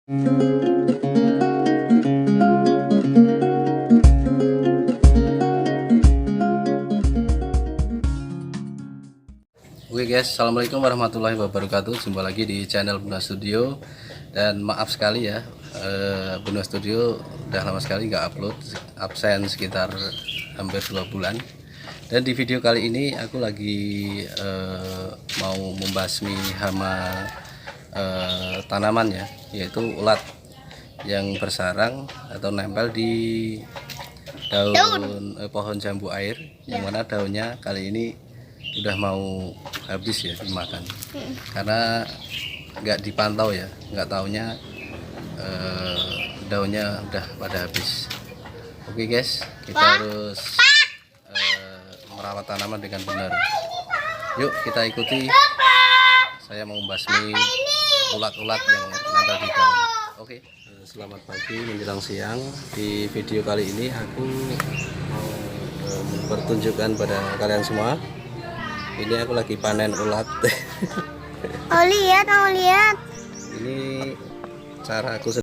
Oke guys, assalamualaikum warahmatullahi wabarakatuh. Jumpa lagi di channel Bunda Studio. Dan maaf sekali ya, Bunda Studio udah lama sekali nggak upload, absen sekitar hampir 2 bulan. Dan di video kali ini aku lagi mau membasmi hama tanaman ya, yaitu ulat yang bersarang atau nempel di daun pohon jambu air, yang mana daunnya kali ini udah mau habis ya dimakan, karena nggak dipantau ya, nggak taunya daunnya udah pada habis. Oke guys, kita harus merawat tanaman dengan benar. Yuk kita ikuti, saya mau membasmi ulat-ulat yang nempel di daun. Oke, selamat pagi menjelang siang. Di video kali ini aku mau mempertunjukkan pada kalian semua. Ini aku lagi panen ulat. Oh lihat, mau lihat. Ini cara aku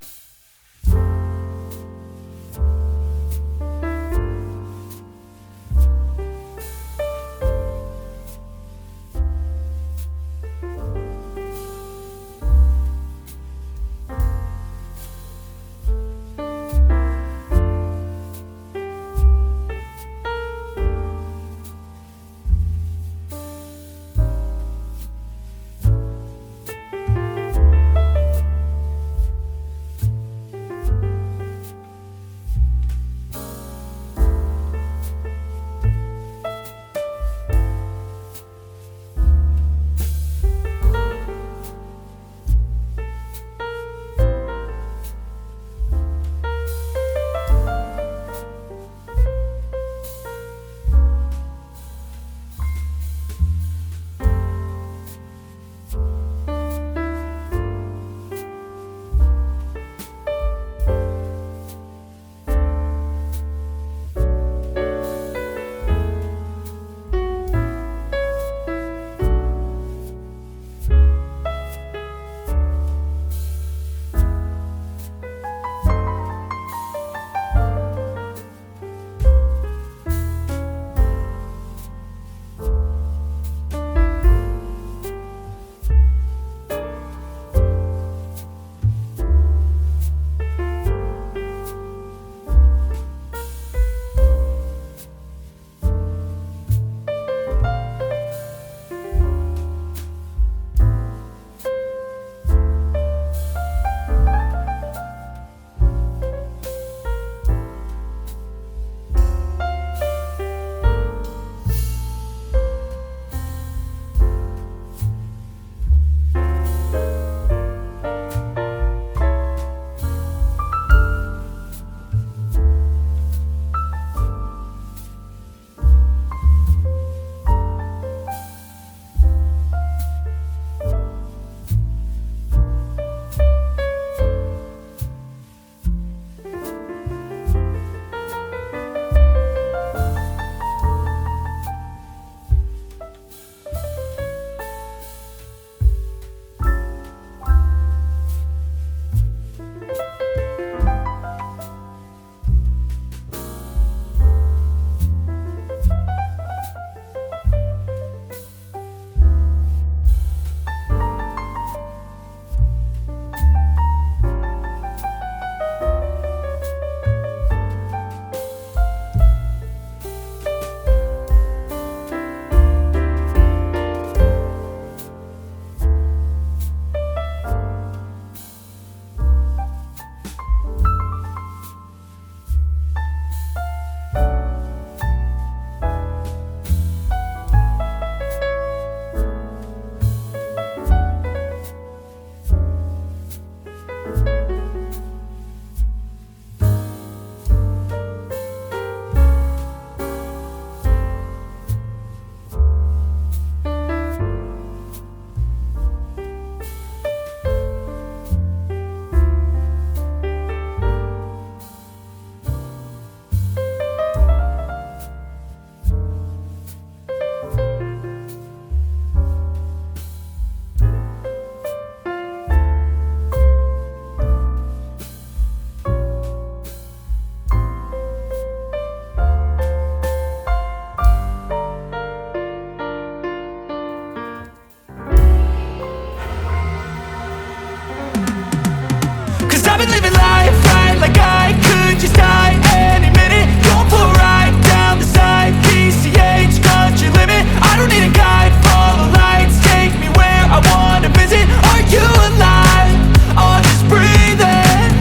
Cause I've been living life right like I could just die any minute. Going for a ride down the side, PCH, country limit. I don't need a guide, follow lights, take me where I wanna visit. Are you alive? I'll just breathe in.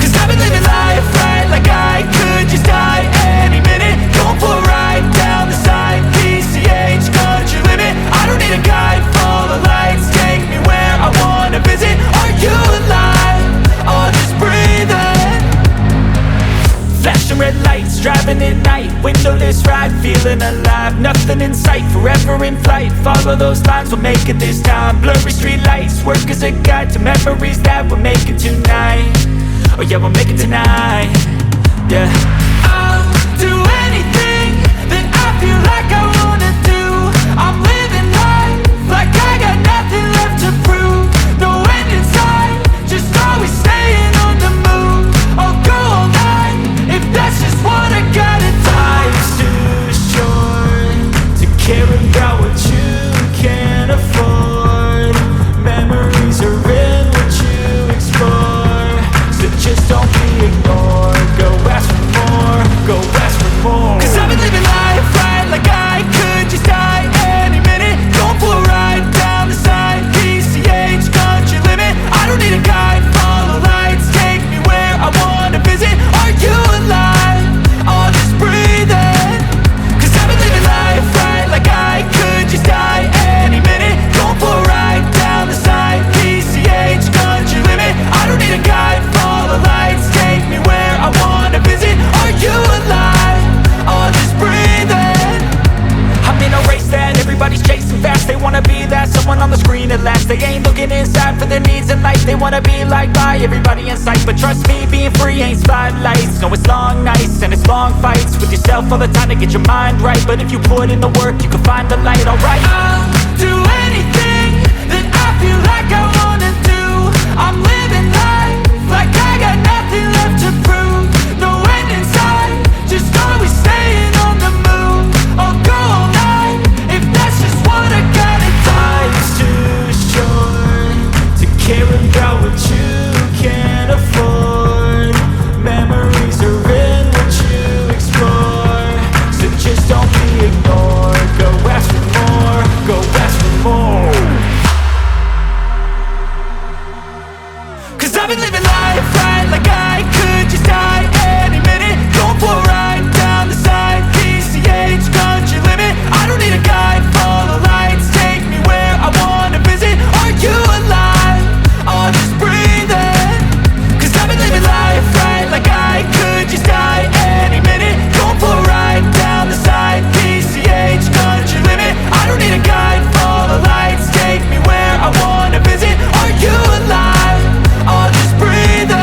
Cause I've been living life right like I could just die any minute. Going for a ride down the side, PCH, country limit. I don't need a guide, follow lights, take me where I wanna visit. Are you alive? I'll just breathe in. Flashing red lights, driving at night, windowless ride, feeling alive. Nothing in sight, forever in flight. Follow those lines, we'll make it this time. Blurry street lights, work as a guide to memories that we're making tonight. Oh yeah, we'll make it tonight. Yeah. I'll do anything that I feel like I wanna do. I'm living life like I got nothing left to prove. No end in sight, just always staying on the move. I'll go all night if that's just what I gotta do. Life's too short to care about what you can't afford. Memories are in what you explore, so just don't be ignored. Go ask for more, go ask for more. Cause I've been living life right like I could just die any minute. Going for a ride down the side, PCH, country limit. I don't need a guide, follow lights, take me where I wanna visit. Are you alive? I'll just breathe in. Cause I've been living life right like I could just die any minute. Going for a ride down the side, PCH, country limit. I don't need a guide, follow lights, take me where I wanna visit. Are you alive? I'll just breathe in. I'm in a race that everybody's chasing fast. They wanna be that someone on the screen at last. They ain't looking inside for their needs in life. They wanna be liked by everybody in sight. But trust me, being free ain't spotlights. No, it's long nights and it's long fights with yourself all the time to get your mind right. But if you put in the work, you can find the light, alright. I'll do anything that I feel like I wanna do. I'm living life like I got nothing left to prove. No end in sight, just always staying on the move. I'll go all night if that's just what I gotta do. Life's too short to care about what you can't afford. Memories are in what you explore, so just don't be ignored. Go ask for more, go ask for more. Cause I've been living life right like I could just die any minute. Going for a ride down the side, PCH, country limit. I don't need a guide, follow lights, take me where I wanna visit. Are you alive? I'll just breathe in. Cause I've been living life right like I could just die any minute. Going for a ride down the side, PCH, country limit. I don't need a guide, follow lights, take me where I wanna visit. Are you alive? I'll just breathe in.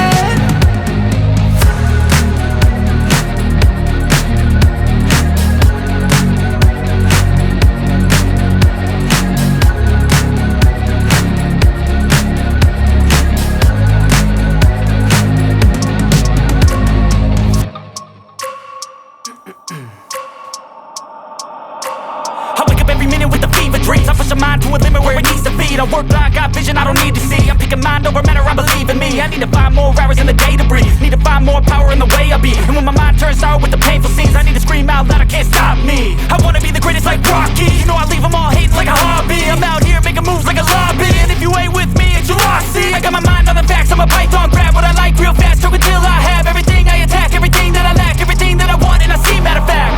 I wake up every minute with the fever dreams. I push my mind to a limit where it needs to feed. I work blind, got vision I don't need to see. I'm picking mind over matter, I believe in me. I need to find more hours in the day to breathe. Need to find more power in the way I be. And when my mind turns sour with the painful scenes, I need to scream out loud, I can't stop me. I wanna be the greatest like Rocky. You know I leave them all hating like a hobby. I'm out here making moves like a lobby. And if you ain't with me, it's your lossy. I got my mind on the facts, I'm a python. Grab what I like real fast, choke until I have everything I attack, everything that I lack, everything that I want, and I see, matter of fact.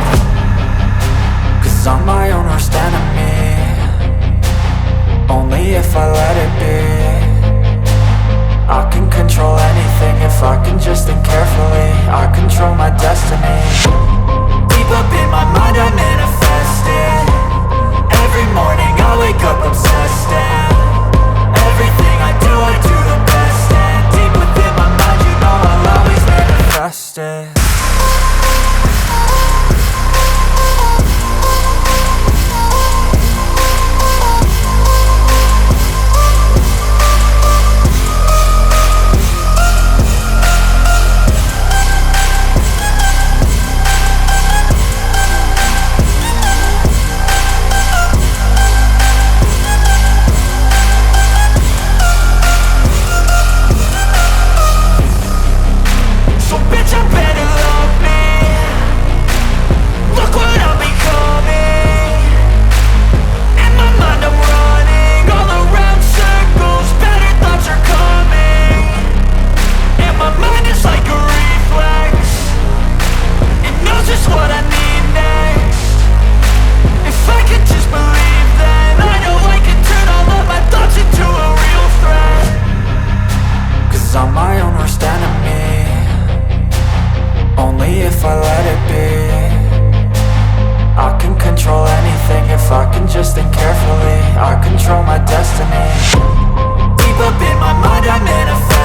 Cause I'm my own worst enemy, only if I let it be. I can control anything if I can just think carefully. I control my destiny. Deep up in my mind I manifest it. Every morning I wake up, I'm if I let it be. I can control anything if I can just think carefully. I control my destiny. Deep up in my mind I manifest